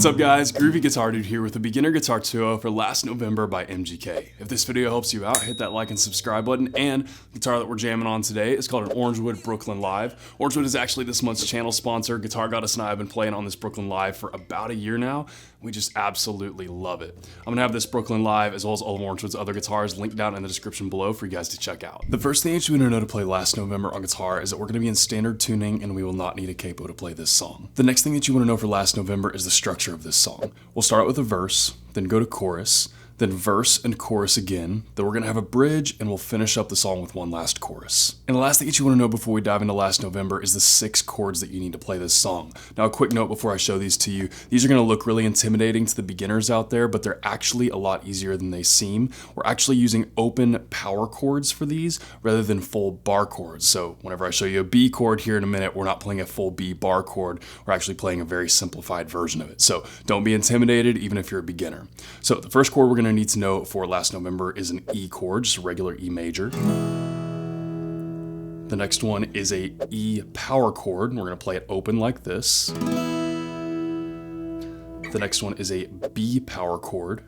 What's up guys, Groovy Guitar Dude here with a beginner guitar duo for Last November by MGK. If this video helps you out, hit that like and subscribe button, and the guitar that we're jamming on today is called an Orangewood Brooklyn Live. Orangewood is actually this month's channel sponsor. Guitar Goddess and I have been playing on this Brooklyn Live for about a year now. We just absolutely love it. I'm gonna have this Brooklyn Live as well as all of Orangewood's other guitars linked down in the description below for you guys to check out. The first thing that you need to know to play Last November on guitar is that we're gonna be in standard tuning and we will not need a capo to play this song. The next thing that you wanna know for Last November is the structure of this song. We'll start out with a verse, then go to chorus, then verse and chorus again, then we're gonna have a bridge, and we'll finish up the song with one last chorus. And the last thing that you wanna know before we dive into Last November is the 6 chords that you need to play this song. Now a quick note before I show these to you, these are gonna look really intimidating to the beginners out there, but they're actually a lot easier than they seem. We're actually using open power chords for these rather than full bar chords. So whenever I show you a B chord here in a minute, we're not playing a full B bar chord, we're actually playing a very simplified version of it. So don't be intimidated even if you're a beginner. So the first chord we're gonna need to know for Last November is an E chord, just a regular E major. The next one is a E power chord, and we're gonna play it open like this. The next one is a B power chord.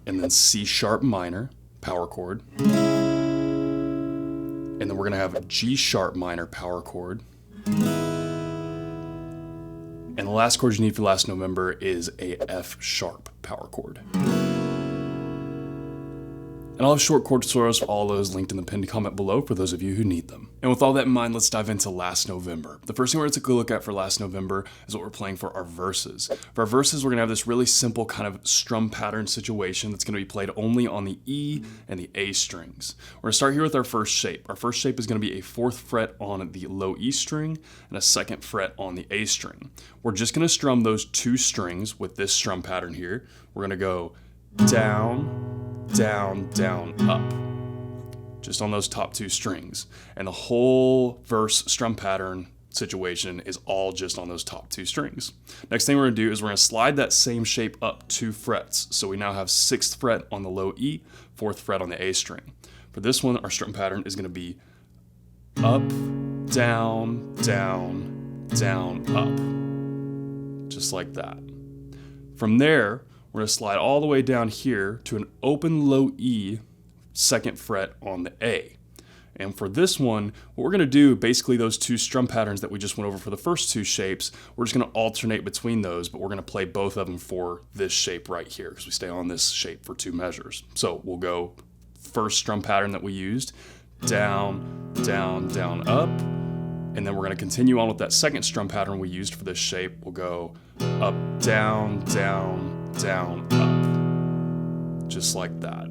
And then C sharp minor power chord. And then we're gonna have a G sharp minor power chord. And the last chord you need for Last November is a F sharp power chord. And I'll have short chord tutorials for all those linked in the pinned comment below for those of you who need them. And with all that in mind, let's dive into Last November. The first thing we're going to take a look at for Last November is what we're playing for our verses. For our verses, we're going to have this really simple kind of strum pattern situation that's going to be played only on the E and the A strings. We're going to start here with our first shape. Our first shape is going to be a 4th fret on the low E string and a 2nd fret on the A string. We're just going to strum those 2 strings with this strum pattern here. We're going to go down, down, down, up, just on those top 2 strings. And the whole verse strum pattern situation is all just on those top 2 strings. Next thing we're gonna do is we're gonna slide that same shape up 2 frets. So we now have 6th fret on the low E, 4th fret on the A string. For this one, our strum pattern is gonna be up, down, down, down, up, just like that. From there, we're going to slide all the way down here to an open low E, 2nd fret on the A. And for this one, what we're going to do, basically those 2 strum patterns that we just went over for the first 2 shapes, we're just going to alternate between those, but we're going to play both of them for this shape right here, because we stay on this shape for 2 measures. So we'll go first strum pattern that we used, down, down, down, up. And then we're going to continue on with that 2nd strum pattern we used for this shape. We'll go up, down, down, down, up, just like that.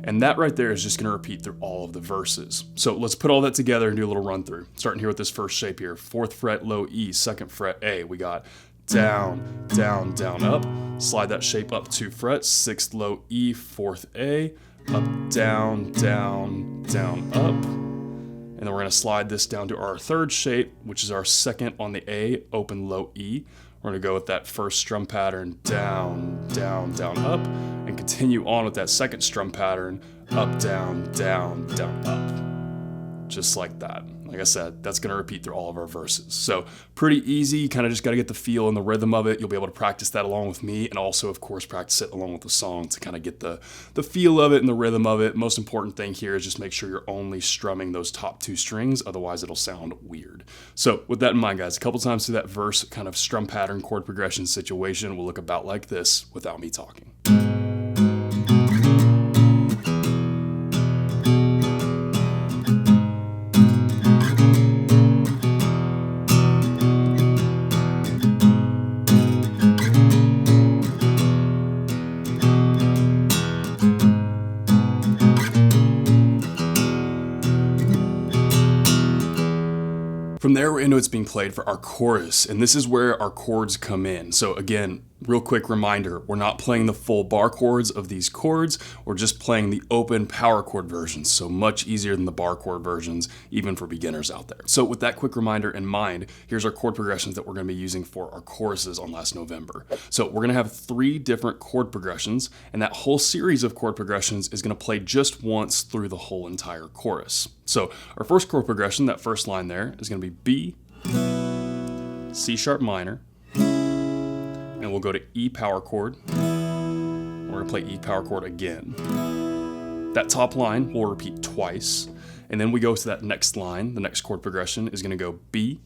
And that right there is just going to repeat through all of the verses. So let's put all that together and do a little run through. Starting here with this first shape here, 4th fret, low E, 2nd fret, A. We got down, down, down, up. Slide that shape up 2 frets, 6th low E, 4th A, up, down, down, down, up. And then we're going to slide this down to our 3rd shape, which is our 2nd on the A, open low E. We're going to go with that first strum pattern, down, down, down, up, and continue on with that 2nd strum pattern, up, down, down, down, up, just like that. Like I said, that's going to repeat through all of our verses. So pretty easy, you kind of just got to get the feel and the rhythm of it. You'll be able to practice that along with me, and also, of course, practice it along with the song to kind of get the feel of it and the rhythm of it. Most important thing here is just make sure you're only strumming those top 2 strings, otherwise it'll sound weird. So with that in mind, guys, a couple times through that verse kind of strum pattern chord progression situation will look about like this without me talking. From there, we're into it's being played for our chorus, and this is where our chords come in. So again, real quick reminder, we're not playing the full bar chords of these chords, we're just playing the open power chord versions, so much easier than the bar chord versions, even for beginners out there. So with that quick reminder in mind, here's our chord progressions that we're going to be using for our choruses on Last November. So we're going to have 3 different chord progressions, and that whole series of chord progressions is going to play just once through the whole entire chorus. So our first chord progression, that first line there, is going to be B, C sharp minor, and we'll go to E power chord. We're gonna play E power chord again. That top line will repeat twice, and then we go to that next line. The next chord progression is gonna go B,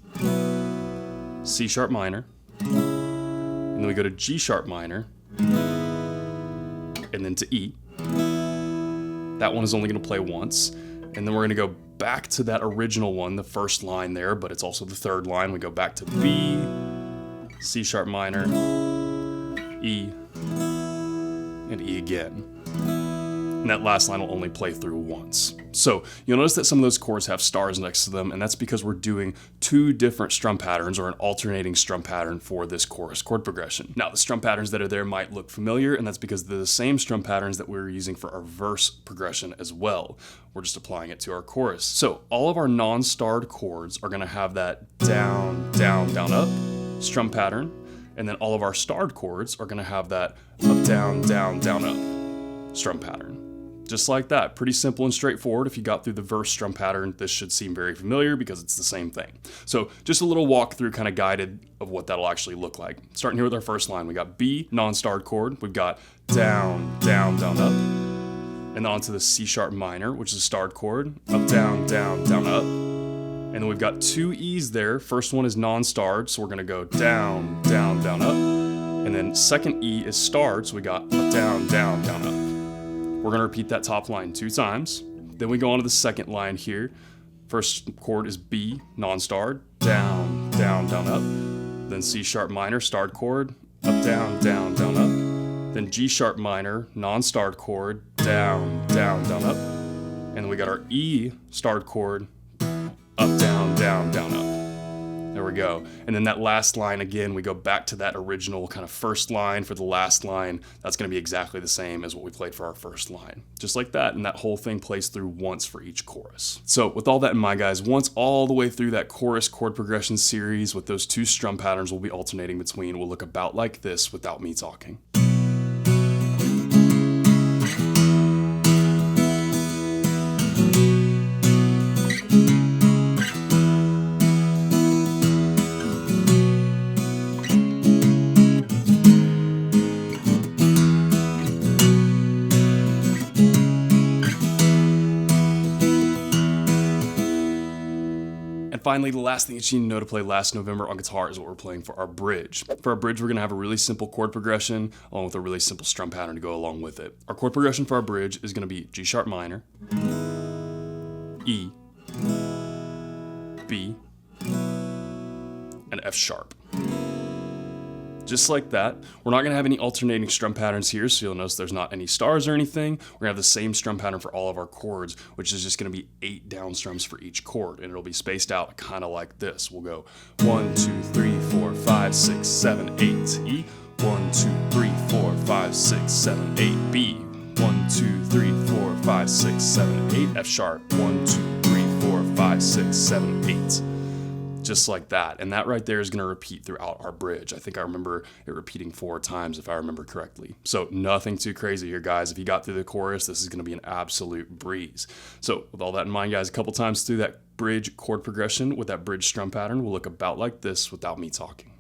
C sharp minor, and then we go to G sharp minor, and then to E. That one is only gonna play once, and then we're gonna go back to that original one, the first line there, but it's also the third line. We go back to B, C sharp minor, E, and E again. And that last line will only play through once. So you'll notice that some of those chords have stars next to them, and that's because we're doing two different strum patterns, or an alternating strum pattern for this chorus chord progression. Now, the strum patterns that are there might look familiar, and that's because they're the same strum patterns that we're using for our verse progression as well. We're just applying it to our chorus. So all of our non-starred chords are gonna have that down, down, down, up strum pattern, and then all of our starred chords are gonna have that up, down, down, down, up strum pattern. Just like that, pretty simple and straightforward. If you got through the verse strum pattern, this should seem very familiar because it's the same thing. So just a little walkthrough kind of guided of what that'll actually look like. Starting here with our first line, we got B, non-starred chord. We've got down, down, down, up. And then onto the C sharp minor, which is a starred chord. Up, down, down, down, up. And then we've got two E's there. First one is non-starred, so we're gonna go down, down, down, up. And then second E is starred, so we got up, down, down, down, up. We're gonna repeat that top line 2 times. Then we go on to the second line here. First chord is B, non-starred, down, down, down, up. Then C sharp minor, starred chord, up, down, down, down, up. Then G sharp minor, non-starred chord, down, down, down, up. And then we got our E starred chord, up, down, down, down, up. There we go. And then that last line, again, we go back to that original kind of first line for the last line. That's gonna be exactly the same as what we played for our first line. Just like that, and that whole thing plays through once for each chorus. So with all that in mind, guys, once all the way through that chorus chord progression series with those two strum patterns we'll be alternating between will look about like this without me talking. Finally, the last thing that you need to know to play Last November on guitar is what we're playing for our bridge. For our bridge, we're gonna have a really simple chord progression along with a really simple strum pattern to go along with it. Our chord progression for our bridge is gonna be G sharp minor, E, B, and F sharp. Just like that. We're not gonna have any alternating strum patterns here, so you'll notice there's not any stars or anything. We're gonna have the same strum pattern for all of our chords, which is just gonna be 8 down strums for each chord, and it'll be spaced out kind of like this. We'll go 1, 2, 3, 4, 5, 6, 7, 8, E, 1, 2, 3, 4, 5, 6, 7, 8, B, 1, 2, 3, 4, 5, 6, 7, 8, F sharp, 1, 2, 3, 4, 5, 6, 7, 8. Just like that. And that right there is gonna repeat throughout our bridge. I think I remember it repeating 4 times if I remember correctly. So nothing too crazy here, guys. If you got through the chorus, this is gonna be an absolute breeze. So with all that in mind, guys, a couple times through that bridge chord progression with that bridge strum pattern will look about like this without me talking.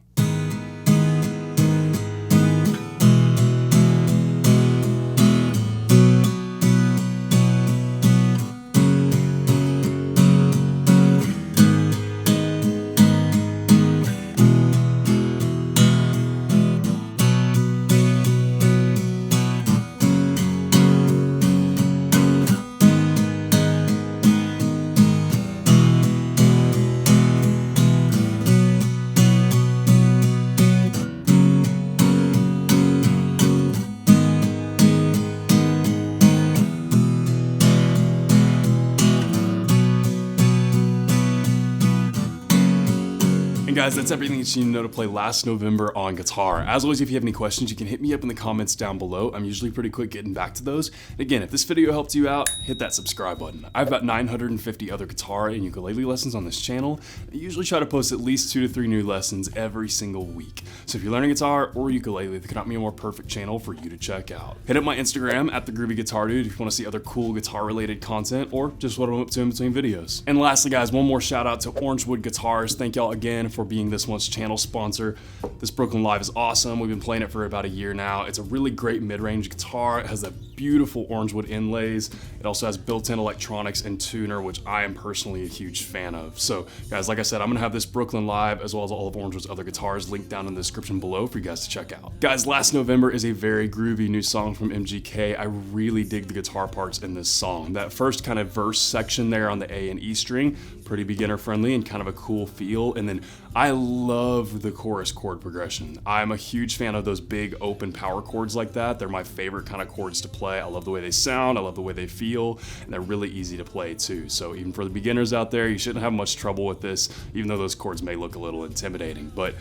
And guys, that's everything that you need to know to play Last November on guitar. As always, if you have any questions, you can hit me up in the comments down below. I'm usually pretty quick getting back to those. And again, if this video helped you out, hit that subscribe button. I have about 950 other guitar and ukulele lessons on this channel. I usually try to post at least 2 to 3 new lessons every single week. So if you're learning guitar or ukulele, there cannot be a more perfect channel for you to check out. Hit up my Instagram at @thegroovyguitardude if you want to see other cool guitar related content or just what I'm up to in between videos. And lastly, guys, one more shout out to Orangewood Guitars. Thank y'all again for being being this month's channel sponsor. This Brooklyn Live is awesome. We've been playing it for about a year now. It's a really great mid-range guitar. It has that beautiful Orangewood inlays. It also has built-in electronics and tuner, which I am personally a huge fan of. So guys, like I said, I'm gonna have this Brooklyn Live as well as all of Orangewood's other guitars linked down in the description below for you guys to check out. Guys, Last November is a very groovy new song from MGK. I really dig the guitar parts in this song. That first kind of verse section there on the A and E string, pretty beginner friendly and kind of a cool feel. And then I love the chorus chord progression. I'm a huge fan of those big open power chords like that. They're my favorite kind of chords to play. I love the way they sound, I love the way they feel, and they're really easy to play too. So even for the beginners out there, you shouldn't have much trouble with this, even though those chords may look a little intimidating. But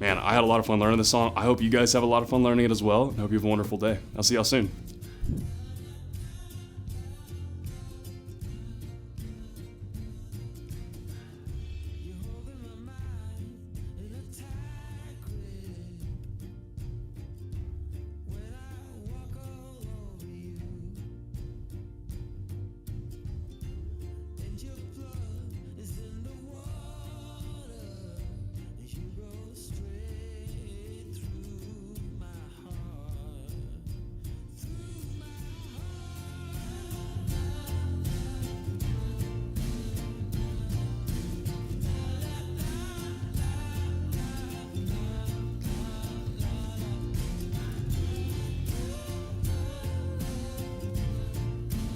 man, I had a lot of fun learning this song. I hope you guys have a lot of fun learning it as well, and I hope you have a wonderful day. I'll see y'all soon.